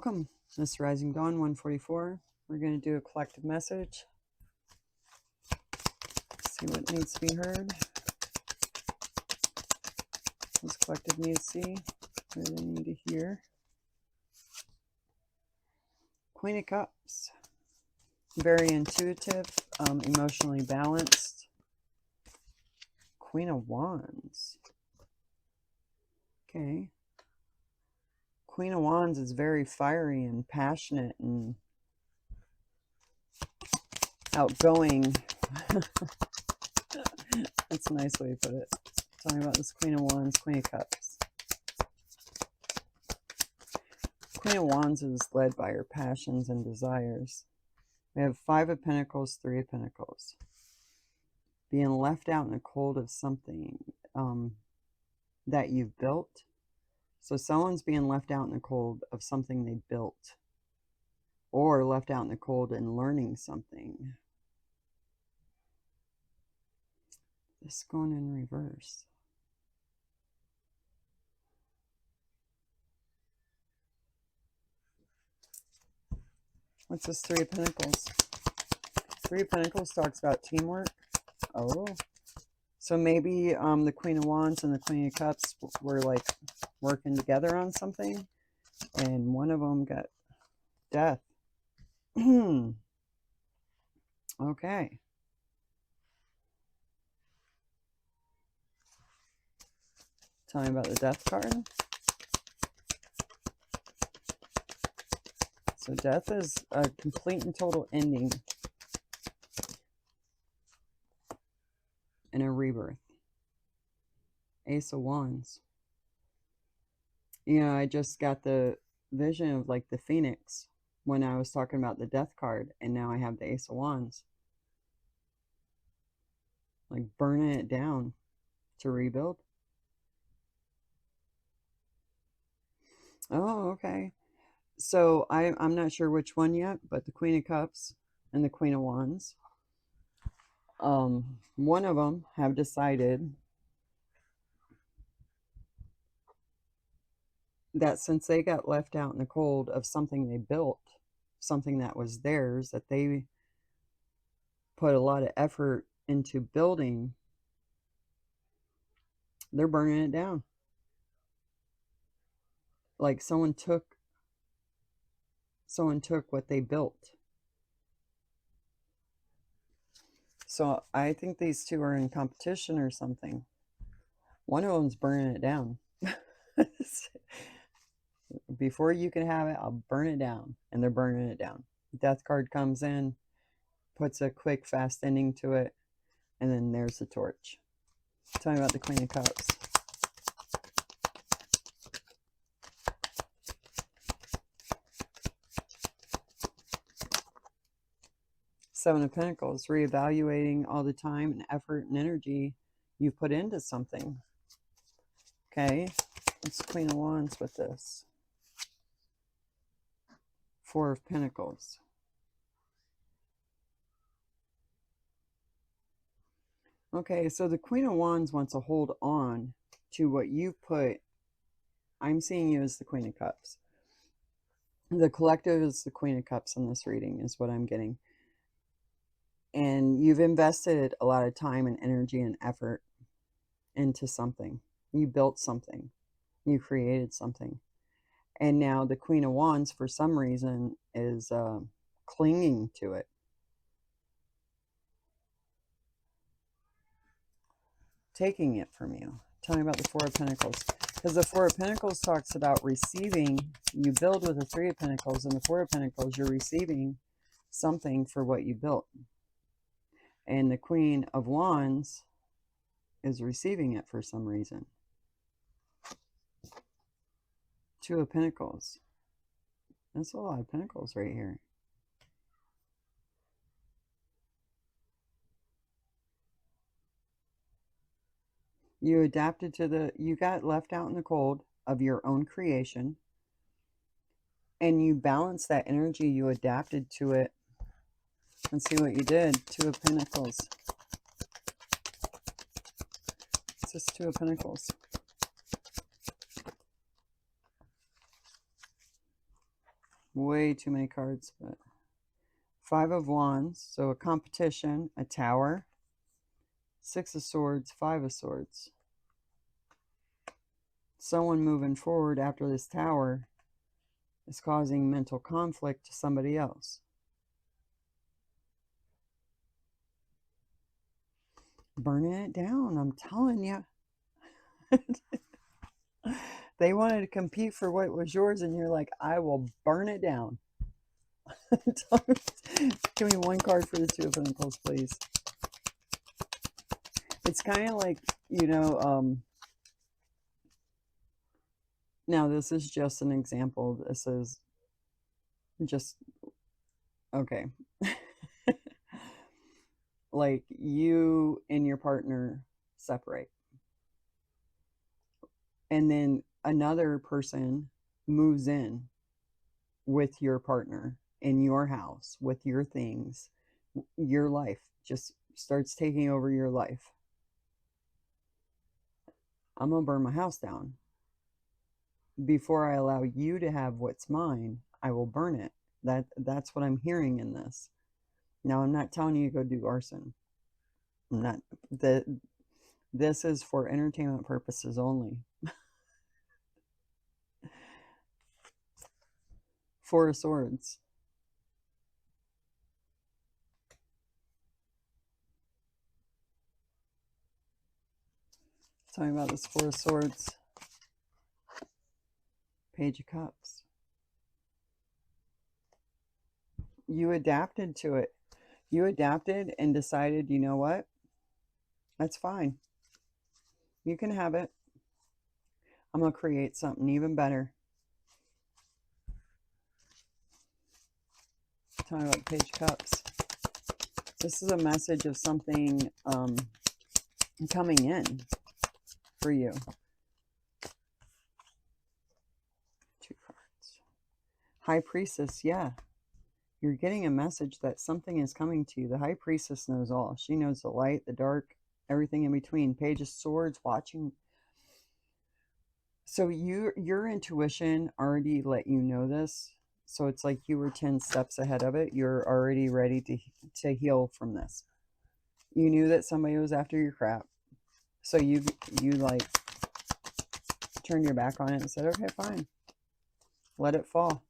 Welcome. This is Rising Dawn 144. We're going to do a collective message. See what needs to be heard. This collective needs to see. What do they need to hear? Queen of Cups. Very intuitive, emotionally balanced. Queen of Wands. Okay. Queen of Wands is very fiery and passionate and outgoing. That's a nice way to put it. Talking about this Queen of Wands, Queen of Cups. Queen of Wands is led by her passions and desires. We have 5 of Pentacles, 3 of Pentacles. Being left out in the cold of something that you've built. So someone's being left out in the cold of something they built. Or left out in the cold and learning something. This is going in reverse. What's this 3 of Pentacles? 3 of Pentacles talks about teamwork. Oh. So maybe the Queen of Wands and the Queen of Cups were like working together on something. And one of them got death. Okay. Tell me about the death card. So death is a complete and total ending and a rebirth. Ace of Wands. You know, I just got the vision of like the Phoenix when I was talking about the death card, and now I have the Ace of Wands. Like burning it down to rebuild. Oh, okay. So I'm not sure which one yet, but the Queen of Cups and the Queen of Wands. One of them have decided that since they got left out in the cold of something they built, something that was theirs, that they put a lot of effort into building, they're burning it down. Like someone took what they built. So I think these two are in competition or something. One of them's burning it down. Before you can have it, I'll burn it down. And they're burning it down. Death card comes in, puts a quick, fast ending to it, and then there's the torch. Tell me about the Queen of Cups. Seven of Pentacles, reevaluating all the time and effort and energy you've put into something. Okay, it's Queen of Wands with this. 4 of Pentacles. Okay, so the Queen of Wands wants to hold on to what you've put. I'm seeing you as the Queen of Cups. The collective is the Queen of Cups in this reading, is what I'm getting. And you've invested a lot of time and energy and effort into something. You built something. You created something. And now the Queen of Wands, for some reason, is clinging to it. Taking it from you. Tell me about the 4 of Pentacles. Because the 4 of Pentacles talks about receiving. You build with the 3 of Pentacles, and the 4 of Pentacles, you're receiving something for what you built. And the Queen of Wands is receiving it for some reason. 2 of Pentacles. That's a lot of Pentacles right here. You adapted to you got left out in the cold of your own creation. And you balanced that energy. You adapted to it. And see what you did. 2 of Pentacles. It's just 2 of Pentacles. way too many cards, but Five of Wands, so a competition, a tower, Six of Swords, Five of Swords. Someone moving forward after this tower is causing mental conflict to somebody else. Burning it down, I'm telling you. They wanted to compete for what was yours, and you're like, I will burn it down. Give me one card for the Two of Pentacles, please. It's kind of like, you know, now this is just an example. This is just, okay. Like you and your partner separate. And then another person moves in with your partner in your house with your things. Your life just starts taking over your life. I'm going to burn my house down. Before I allow you to have what's mine, I will burn it. That's what I'm hearing in this. Now, I'm not telling you to go do arson. I'm not. This is for entertainment purposes only. Four of Swords. Tell me about this Four of Swords. Page of Cups. You adapted to it. You adapted and decided, you know what? That's fine. You can have it. I'm going to create something even better. Talking about Page of Cups. This is a message of something coming in for you. Two cards. High Priestess, yeah. You're getting a message that something is coming to you. The High Priestess knows all. She knows the light, the dark, everything in between. Page of Swords, watching. So your intuition already let you know this. So it's like you were 10 steps ahead of it. You're already ready to heal from this. You knew that somebody was after your crap. So you like turned your back on it and said, okay, fine. Let it fall.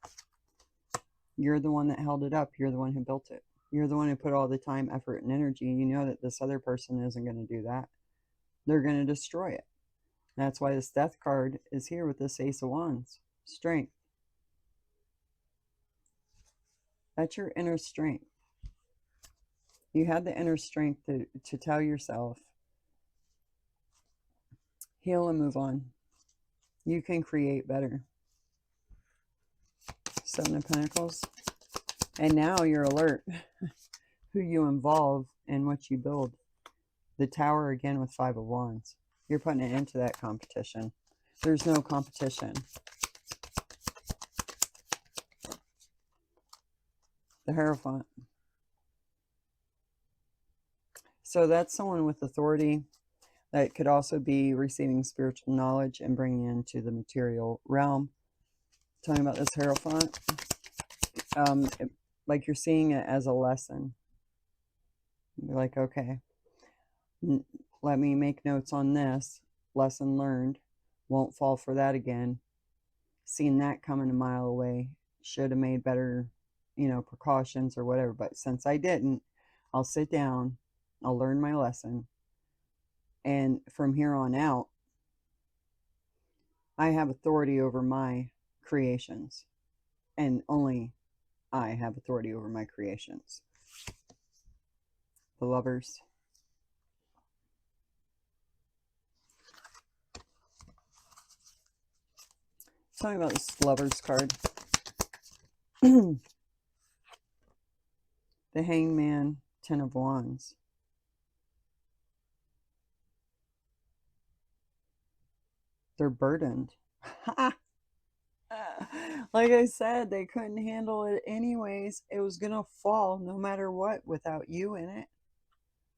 You're the one that held it up. You're the one who built it. You're the one who put all the time, effort, and energy. You know that this other person isn't going to do that. They're going to destroy it. That's why this Death card is here with this Ace of Wands. Strength. That's your inner strength. You had the inner strength to tell yourself, heal and move on. You can create better. Seven of Pentacles. And now you're alert who you involve and what you build. The Tower again with Five of Wands. You're putting it into that competition. There's no competition. The Hierophant. So that's someone with authority that could also be receiving spiritual knowledge and bringing into the material realm. Tell me about this Hierophant. Like you're seeing it as a lesson. You're like, okay, let me make notes on this. Lesson learned. Won't fall for that again. Seen that coming a mile away. Should have made better, precautions or whatever. But since I didn't, I'll sit down. I'll learn my lesson. And from here on out, I have authority over my creations. And only I have authority over my creations. The Lovers. Tell me about this Lovers card. The Hangman, Ten of Wands. They're burdened. Like I said, they couldn't handle it anyways. It was going to fall no matter what without you in it.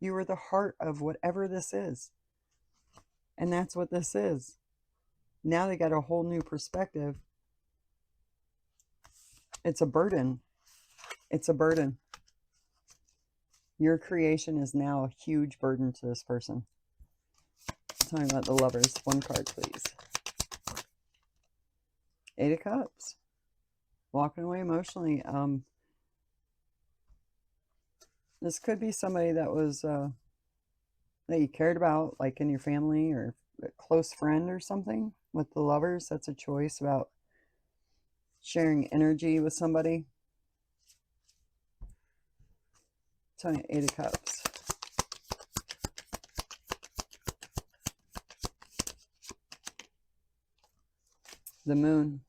You were the heart of whatever this is. And that's what this is. Now they got a whole new perspective. It's a burden. It's a burden. Your creation is now a huge burden to this person. Talking about the Lovers. One card, please. Eight of Cups. Walking away emotionally. This could be somebody that was that you cared about, like in your family or a close friend or something. With the Lovers, that's a choice about sharing energy with somebody. Telling Eight of Cups. The Moon.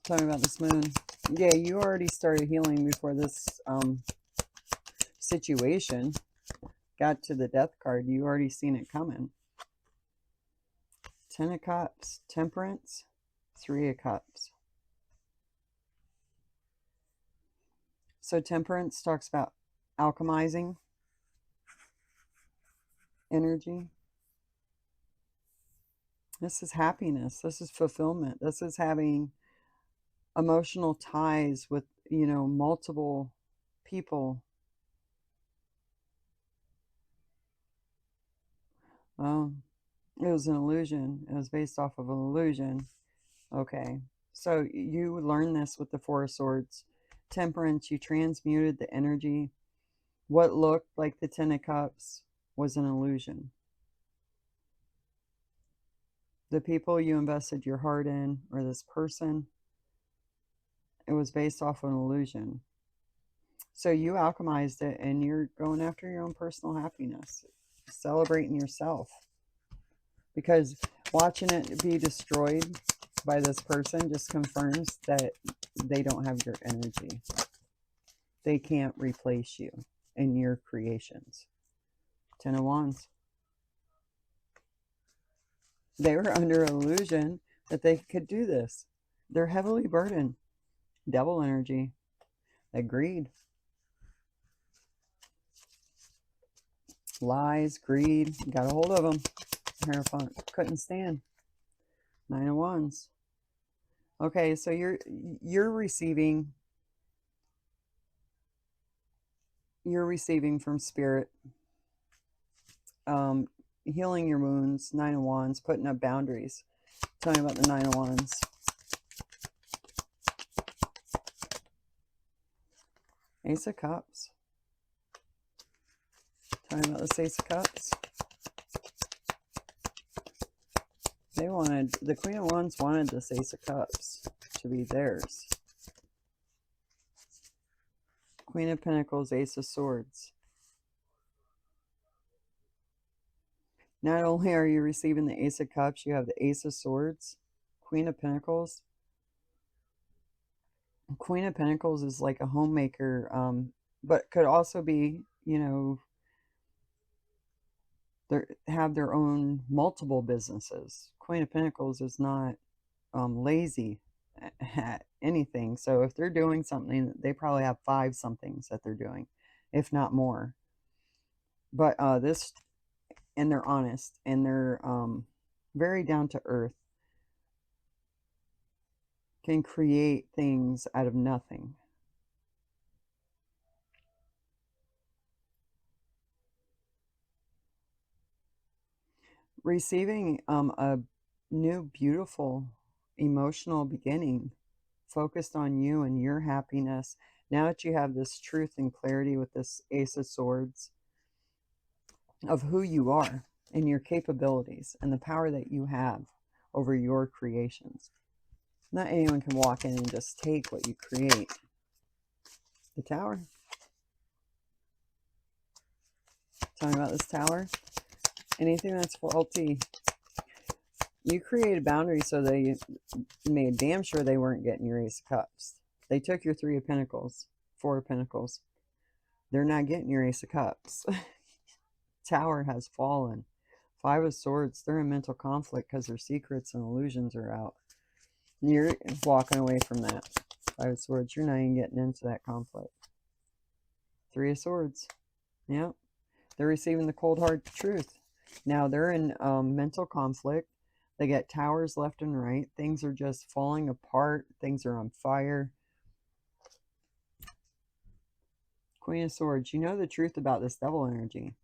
Talking about this moon. Yeah, you already started healing before this situation got to the Death card. You already seen it coming. Ten of Cups. Temperance. Three of Cups. So Temperance talks about alchemizing energy. This is happiness. This is fulfillment. This is having emotional ties with, multiple people. Oh, it was an illusion. It was based off of an illusion. Okay. So you learn this with the Four of Swords. Temperance, you transmuted the energy. What looked like the Ten of Cups was an illusion. The people you invested your heart in, or this person, it was based off of an illusion. So you alchemized it and you're going after your own personal happiness, celebrating yourself. Because watching it be destroyed by this person just confirms that they don't have your energy. They can't replace you in your creations. Ten of Wands. They were under illusion that they could do this. They're heavily burdened. Devil energy. That greed. Lies, greed. Got a hold of them. Hierophant. Couldn't stand. Nine of Wands. Okay, so you're receiving from Spirit, healing your wounds. Nine of Wands, putting up boundaries. Tell me about the Nine of Wands. Ace of Cups. Tell me about this Ace of Cups. The Queen of Wands wanted this Ace of Cups to be theirs. Queen of Pentacles, Ace of Swords. Not only are you receiving the Ace of Cups, you have the Ace of Swords, Queen of Pentacles. Queen of Pentacles is like a homemaker, but could also be, they have their own multiple businesses. Queen of Pentacles is not lazy at anything. So if they're doing something, they probably have 5 somethings that they're doing, if not more. But and they're honest, and they're very down to earth. Can create things out of nothing. Receiving a new, beautiful, emotional beginning focused on you and your happiness. Now that you have this truth and clarity with this Ace of Swords of who you are and your capabilities and the power that you have over your creations. Not anyone can walk in and just take what you create. The Tower. Tell me about this Tower. Anything that's faulty, you created boundaries so they made damn sure they weren't getting your Ace of Cups. They took your Three of Pentacles, Four of Pentacles. They're not getting your Ace of Cups. Tower has fallen. Five of Swords, they're in mental conflict because their secrets and illusions are out. You're walking away from that. Five of Swords, you're not even getting into that conflict. Three of Swords. Yep. They're receiving the cold hard truth. Now they're in mental conflict, They get towers left and right. Things are just falling apart. Things are on fire. Queen of Swords, you know the truth about this devil energy.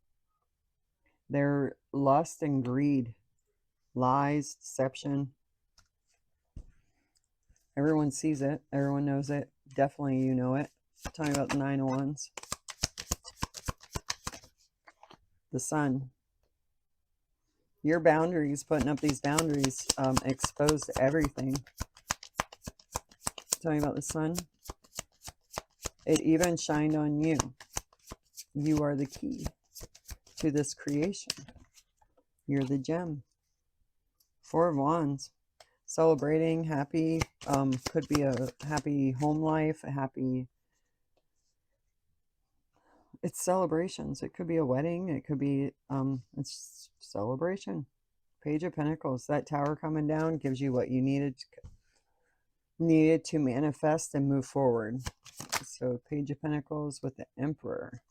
Their lust and greed, lies, deception. Everyone sees it. Everyone knows it. Definitely you know it. Tell me about the Nine of Wands. The Sun. Your boundaries, putting up these boundaries, exposed everything. Tell me about the Sun. It even shined on you. You are the key to this creation. You're the gem. Four of Wands. Celebrating, happy, could be a happy home life, a happy, it's celebrations. It could be a wedding. It could be, it's celebration. Page of Pentacles. That tower coming down gives you what you needed to manifest and move forward. So Page of Pentacles with the Emperor.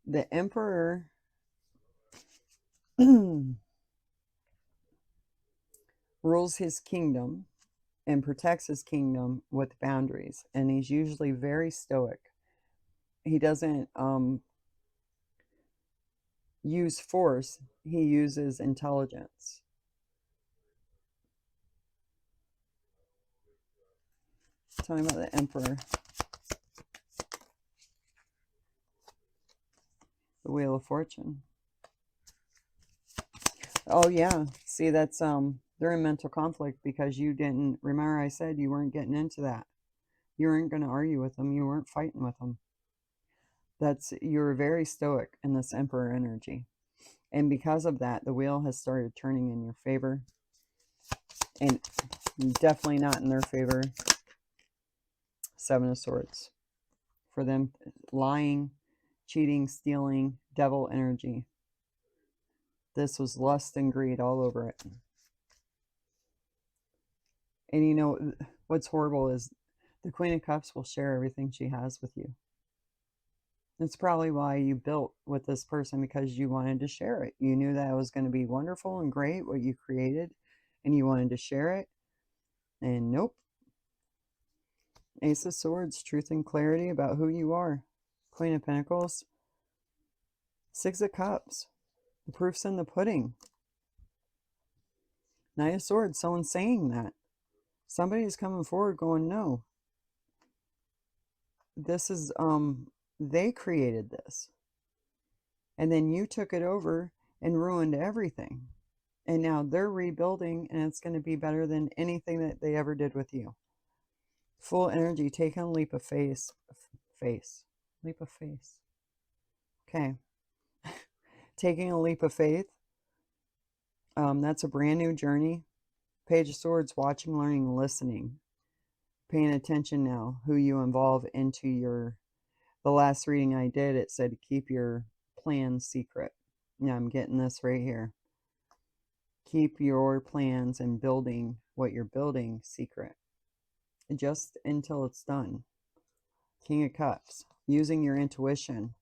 The Emperor rules his kingdom and protects his kingdom with boundaries. And he's usually very stoic. He doesn't use force. He uses intelligence. Tell me about the Emperor. The Wheel of Fortune. Oh yeah. See, that's they're in mental conflict because you didn't, remember I said you weren't getting into that. You weren't going to argue with them. You weren't fighting with them. You're very stoic in this Emperor energy. And because of that, the wheel has started turning in your favor. And definitely not in their favor. Seven of Swords. For them, lying, cheating, stealing, devil energy. This was lust and greed all over it. And you know, what's horrible is the Queen of Cups will share everything she has with you. It's probably why you built with this person, because you wanted to share it. You knew that it was going to be wonderful and great what you created, and you wanted to share it. And nope. Ace of Swords, truth and clarity about who you are. Queen of Pentacles. Six of Cups. The proof's in the pudding. Knight of Swords, someone's saying that. Somebody's coming forward going, no. This is, they created this. And then you took it over and ruined everything. And now they're rebuilding, and it's going to be better than anything that they ever did with you. Full energy, taking a leap of faith. Leap of faith. Okay. Taking a leap of faith. That's a brand new journey. Page of Swords, watching, learning, listening. Paying attention now, who you involve into the last reading I did, it said keep your plans secret. Yeah, I'm getting this right here. Keep your plans and building what you're building secret. Just until it's done. King of Cups, using your intuition.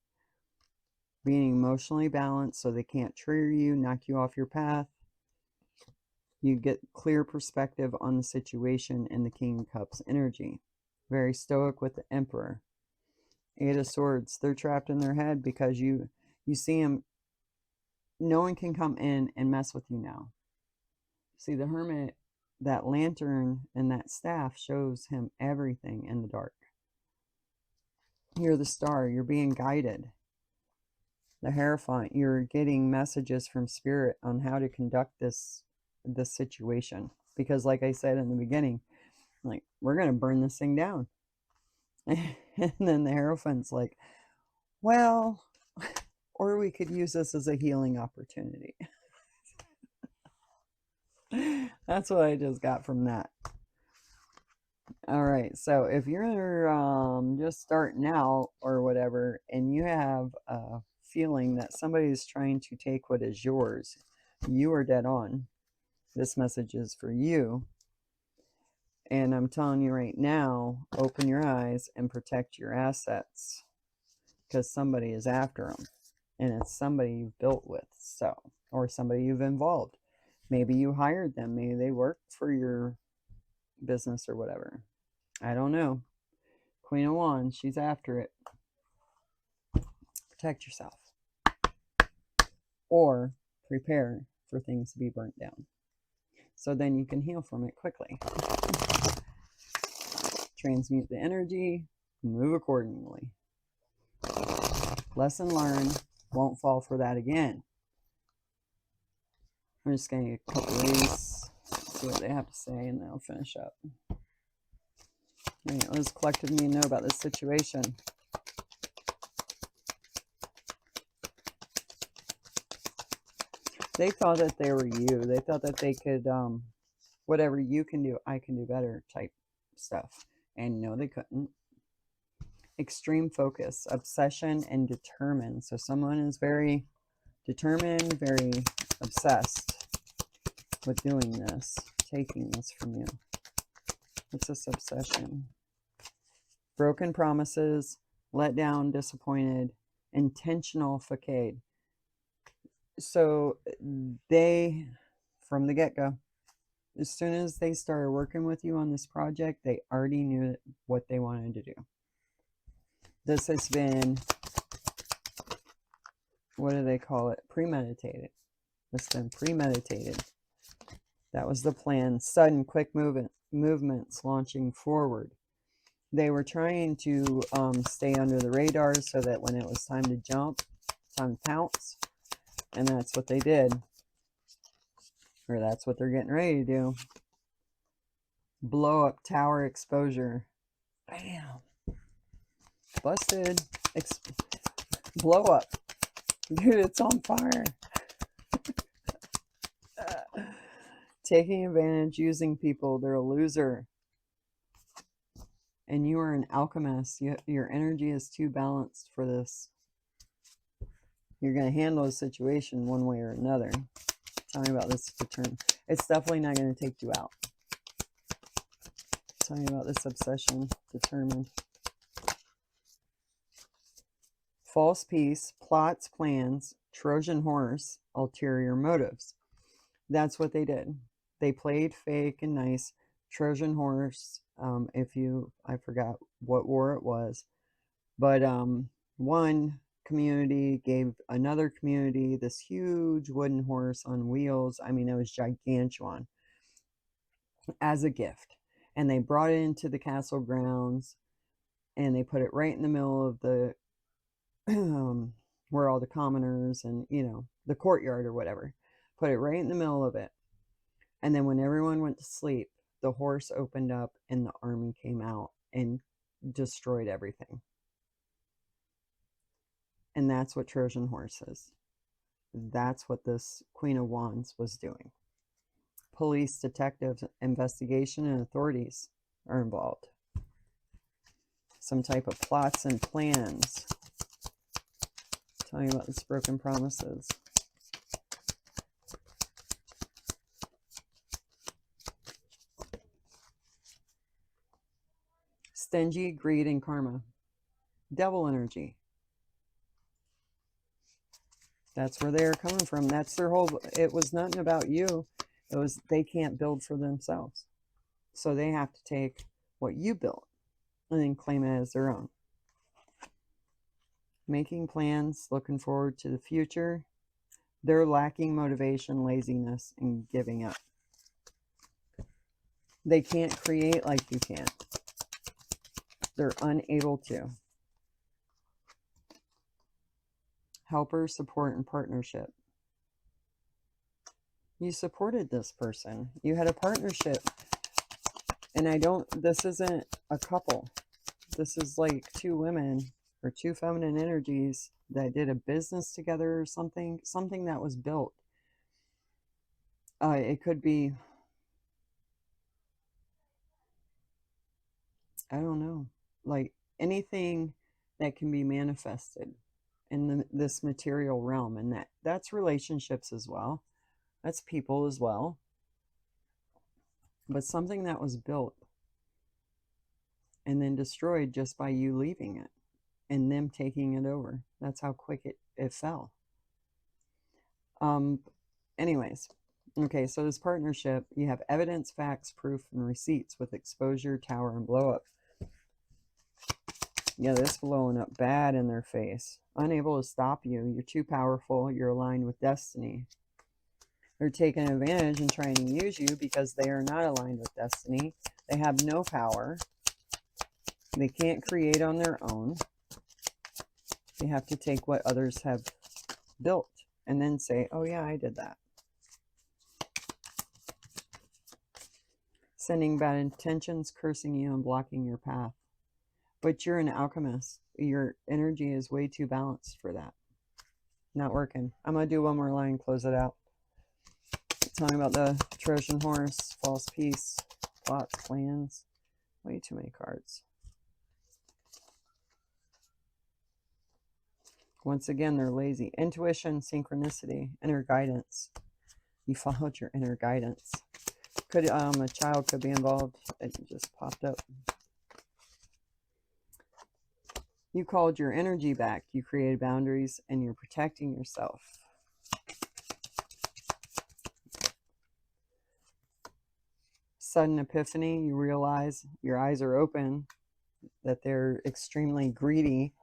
Being emotionally balanced so they can't trigger you, knock you off your path. You get clear perspective on the situation and the King of Cups energy. Very stoic with the Emperor. Eight of Swords, they're trapped in their head because you see them. No one can come in and mess with you now. See, the Hermit, that lantern and that staff shows him everything in the dark. You're the star. You're being guided. The Hierophant, you're getting messages from Spirit on how to conduct this situation. Because like I said in the beginning, like, we're going to burn this thing down. And then the Hierophant's like, well, or we could use this as a healing opportunity. That's what I just got from that. All right, so if you're just starting out or whatever, and you have a feeling that somebody is trying to take what is yours, you are dead on. This message is for you. And I'm telling you right now, open your eyes and protect your assets, because somebody is after them. And it's somebody you've built with, so, or somebody you've involved. Maybe you hired them. Maybe they work for your business or whatever. I don't know. Queen of Wands, she's after it. Protect yourself. Or prepare for things to be burnt down. So then you can heal from it quickly. Transmute the energy, move accordingly. Lesson learned, won't fall for that again. I'm just going to get a couple of these, see what they have to say, and then I'll finish up. All right, what does collective need to know about this situation? They thought that they were you. They thought that they could, whatever you can do, I can do better type stuff. And no, they couldn't. Extreme focus, obsession, and determined. So someone is very determined, very obsessed with doing this, taking this from you. What's this obsession? Broken promises, let down, disappointed, intentional facade. So they, from the get-go, as soon as they started working with you on this project, they already knew what they wanted to do. This has been, what do they call it? Premeditated. It's been premeditated. That was the plan. Sudden, quick movements launching forward. They were trying to stay under the radar so that when it was time to jump, time to pounce, and that's what they did. Or that's what they're getting ready to do. Blow up tower exposure. Bam. Busted. Blow up. Dude, it's on fire. Taking advantage, using people. They're a loser. And you are an alchemist. Your energy is too balanced for this. You're going to handle a situation one way or another. Tell me about this return. It's definitely not going to take you out. Tell me about this obsession. Determined. False peace, plots, plans, Trojan horse, ulterior motives. That's what they did. They played fake and nice. Trojan horse, I forgot what war it was, but one community gave another community this huge wooden horse on wheels. I mean, it was gigantuan, as a gift. And they brought it into the castle grounds, and they put it right in the middle of the where all the commoners and, the courtyard or whatever. Put it right in the middle of it. And then when everyone went to sleep, the horse opened up and the army came out and destroyed everything. And that's what Trojan horse is. That's what this Queen of Wands was doing. Police, detectives, investigation, and authorities are involved. Some type of plots and plans. Tell me about this broken promises. Stingy, greed, and karma. Devil energy. That's where they're coming from. That's their whole, it was nothing about you. It was, they can't build for themselves. So they have to take what you built and then claim it as their own. Making plans, looking forward to the future. They're lacking motivation, laziness, and giving up. They can't create like you can. They're unable to. Helper, support, and partnership. You supported this person. You had a partnership. And this isn't a couple. This is like two women or two feminine energies that did a business together or something that was built. It could be, I don't know, like anything that can be manifested in this material realm. And that's relationships as well. That's people as well. But something that was built and then destroyed just by you leaving it and them taking it over. That's how quick it fell. Anyways, Okay, so this partnership, you have evidence, facts, proof, and receipts with exposure, tower, and blow up. Yeah, this blowing up bad in their face. Unable to stop you. You're too powerful. You're aligned with destiny. They're taking advantage and trying to use you because they are not aligned with destiny. They have no power. They can't create on their own. They have to take what others have built and then say, oh yeah, I did that. Sending bad intentions, cursing you, and blocking your path. But you're an alchemist. Your energy is way too balanced for that. Not working. I'm going to do one more line, close it out. Talking about the Trojan horse, false peace, plots, plans. Way too many cards. Once again, they're lazy. Intuition, synchronicity, inner guidance. You followed your inner guidance. Could a child could be involved. It just popped up. You called your energy back. You created boundaries, and you're protecting yourself. Sudden epiphany. You realize your eyes are open, that they're extremely greedy,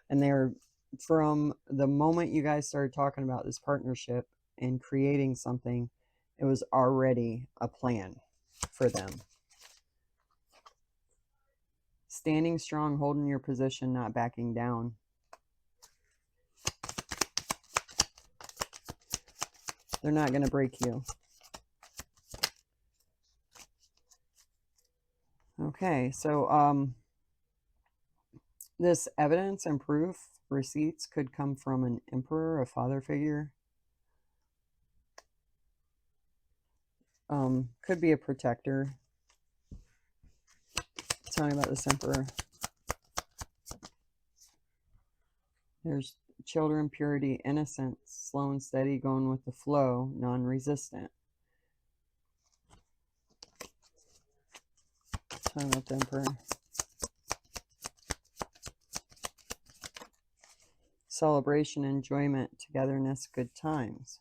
and they're, from the moment you guys started talking about this partnership and creating something, it was already a plan for them. Standing strong, holding your position, not backing down. They're not going to break you. Okay, so this evidence and proof, receipts, could come from an emperor, a father figure. Could be a protector. Tell me about this emperor. There's children, purity, innocence, slow and steady, going with the flow, non-resistant. Tell me about the emperor. Celebration, enjoyment, togetherness, good times.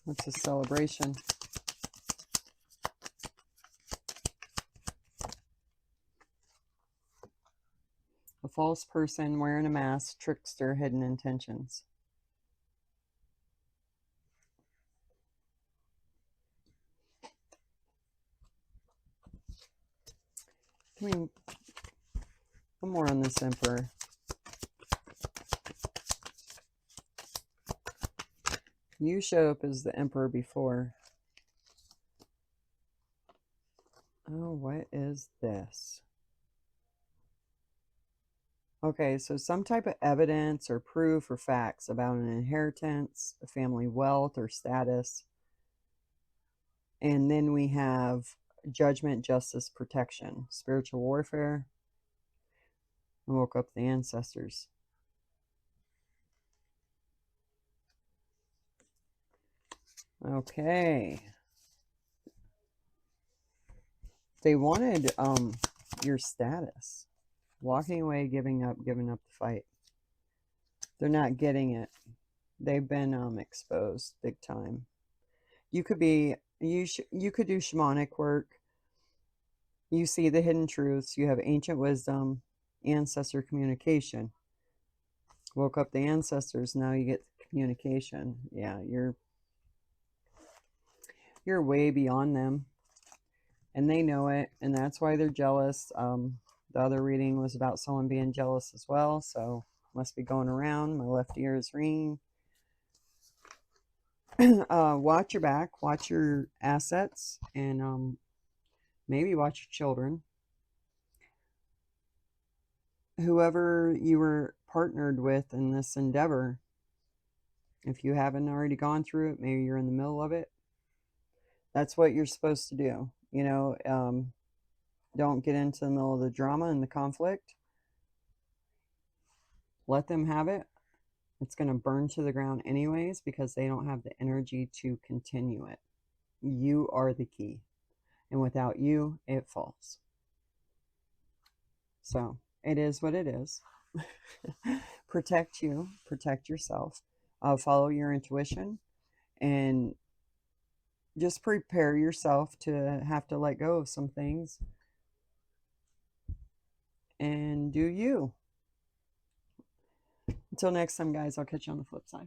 What's a celebration? A false person wearing a mask, trickster, hidden intentions. Give me one more on this emperor. You showed up as the emperor before. Oh, what is this? Okay, so some type of evidence or proof or facts about an inheritance, a family wealth or status. And then we have judgment, justice, protection, spiritual warfare. I woke up the ancestors. Okay. They wanted your status. Walking away, giving up the fight. They're not getting it. They've been exposed big time. You could be, you could do shamanic work. You see the hidden truths. You have ancient wisdom, ancestor communication. Woke up the ancestors. Now you get communication. Yeah, you're way beyond them, and they know it, and that's why they're jealous. The other reading was about someone being jealous as well, so must be going around. My left ear is ringing. Watch your back, watch your assets, and maybe watch your children. Whoever you were partnered with in this endeavor, if you haven't already gone through it, maybe you're in the middle of it. That's what you're supposed to do. You know, don't get into the middle of the drama and the conflict. Let them have it. It's going to burn to the ground anyways because they don't have the energy to continue it. You are the key. And without you, it falls. So it is what it is. protect you, protect yourself, follow your intuition, and just prepare yourself to have to let go of some things and do you. Until next time, guys, I'll catch you on the flip side.